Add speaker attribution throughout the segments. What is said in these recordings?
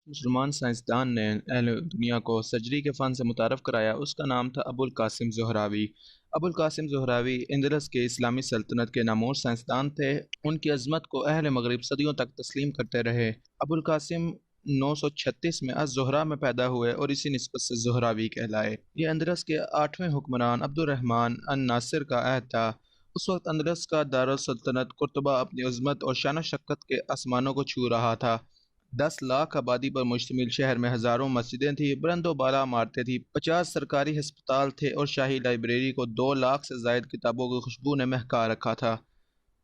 Speaker 1: مسلمان سائنسدان نے اہل دنیا کو سرجری کے فن سے متعارف کرایا، اس کا نام تھا ابو القاسم زہراوی۔ ابو القاسم زہراوی اندلس کے اسلامی سلطنت کے نامور سائنسدان تھے۔ ان کی عظمت کو اہل مغرب صدیوں تک تسلیم کرتے رہے۔ ابو القاسم 936 میں الزہرہ میں پیدا ہوئے اور اسی نسبت سے زہراوی کہلائے۔ یہ اندلس کے 8ویں حکمران عبد الرحمن الناصر کا عہد تھا۔ اس وقت اندلس کا دارالسلطنت قرطبہ اپنی عظمت اور شان و شوکت کے آسمانوں کو چھو رہا تھا۔ 10 لاکھ آبادی پر مشتمل شہر میں ہزاروں مسجدیں تھیں، بلند و بالا عمارتیں تھیں، 50 سرکاری ہسپتال تھے اور شاہی لائبریری کو 2 لاکھ سے زائد کتابوں کی خوشبو نے مہکا رکھا تھا۔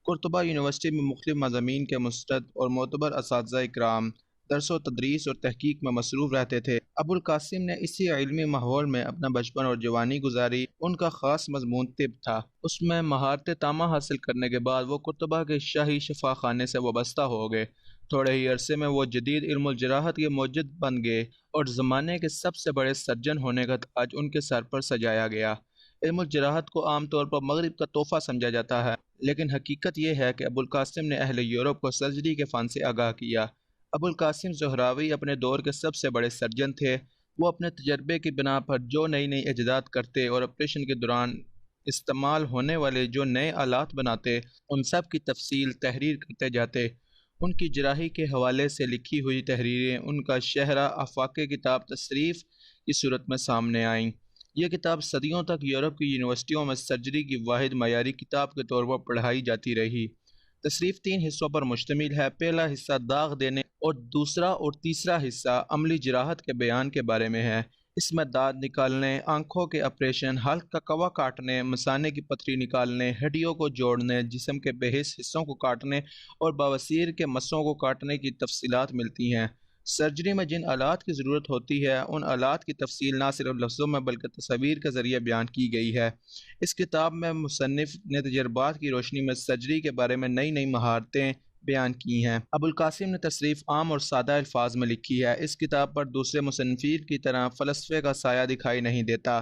Speaker 1: قرطبہ یونیورسٹی میں مختلف مضامین کے مستند اور معتبر اساتذہ اکرام درس و تدریس اور تحقیق میں مصروف رہتے تھے۔ ابو القاسم نے اسی علمی ماحول میں اپنا بچپن اور جوانی گزاری۔ ان کا خاص مضمون طب تھا۔ اس میں مہارت تامہ حاصل کرنے کے بعد وہ قرطبہ کے شاہی شفا خانے سے وابستہ ہو گئے۔ تھوڑے ہی عرصے میں وہ جدید علم الجراحت کے موجد بن گئے اور زمانے کے سب سے بڑے سرجن ہونے کا تاج ان کے سر پر سجایا گیا۔ علم الجراحت کو عام طور پر مغرب کا تحفہ سمجھا جاتا ہے، لیکن حقیقت یہ ہے کہ ابو القاسم نے اہل یورپ کو سرجری کے فن سے آگاہ کیا۔ ابو القاسم زہراوی اپنے دور کے سب سے بڑے سرجن تھے۔ وہ اپنے تجربے کی بنا پر جو نئی نئی ایجادات کرتے اور آپریشن کے دوران استعمال ہونے والے جو نئے آلات بناتے، ان سب کی تفصیل تحریر کرتے جاتے۔ ان کی جراحی کے حوالے سے لکھی ہوئی تحریریں ان کا شہرہ آفاق کتاب تصریف کی صورت میں سامنے آئیں۔ یہ کتاب صدیوں تک یورپ کی یونیورسٹیوں میں سرجری کی واحد معیاری کتاب کے طور پر پڑھائی جاتی رہی۔ تصریف 3 حصوں پر مشتمل ہے۔ پہلا حصہ داغ دینے اور دوسرا اور تیسرا حصہ عملی جراحت کے بیان کے بارے میں ہے۔ اس میں دانت نکالنے، آنکھوں کے آپریشن، حلق کا کوا کاٹنے، مثانے کی پتھری نکالنے، ہڈیوں کو جوڑنے، جسم کے بے حس حصوں کو کاٹنے اور بواسیر کے مسوں کو کاٹنے کی تفصیلات ملتی ہیں۔ سرجری میں جن آلات کی ضرورت ہوتی ہے، ان آلات کی تفصیل نہ صرف لفظوں میں بلکہ تصاویر کے ذریعے بیان کی گئی ہے۔ اس کتاب میں مصنف نے تجربات کی روشنی میں سرجری کے بارے میں نئی نئی مہارتیں بیان کی ہیں۔ ابو القاسم نے تصریف عام اور سادہ الفاظ میں لکھی ہے۔ اس کتاب پر دوسرے مصنفین کی طرح فلسفے کا سایہ دکھائی نہیں دیتا،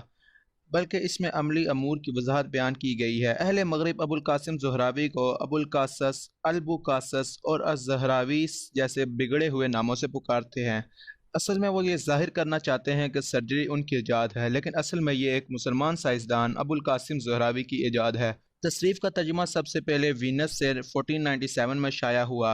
Speaker 1: بلکہ اس میں عملی امور کی وضاحت بیان کی گئی ہے۔ اہل مغرب ابو القاسم زہراوی کو ابو القاصص، البوقاصص اور الزہراوی جیسے بگڑے ہوئے ناموں سے پکارتے ہیں۔ اصل میں وہ یہ ظاہر کرنا چاہتے ہیں کہ سرجری ان کی ایجاد ہے، لیکن اصل میں یہ ایک مسلمان سائنسدان ابو القاسم زہراوی کی ایجاد ہے۔ تصریف کا ترجمہ سب سے پہلے وینس سے 1497 میں شائع ہوا۔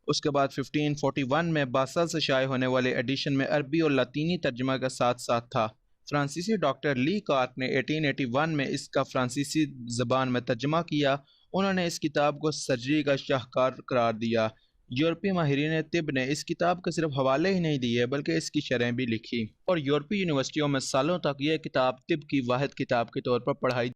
Speaker 1: اس کے بعد 1541 میں باسل سے شائع ہونے والے ایڈیشن میں عربی اور لاطینی ترجمہ کا ساتھ ساتھ تھا۔ فرانسیسی ڈاکٹر لی کارک نے 1881 میں اس کا فرانسیسی زبان میں ترجمہ کیا۔ انہوں نے اس کتاب کو سرجری کا شاہکار قرار دیا۔ یورپی ماہرین طب نے اس کتاب کے صرف حوالے ہی نہیں دیے بلکہ اس کی شرح بھی لکھی، اور یورپی یونیورسٹیوں میں سالوں تک یہ کتاب طب کی واحد کتاب کے طور پر پڑھائی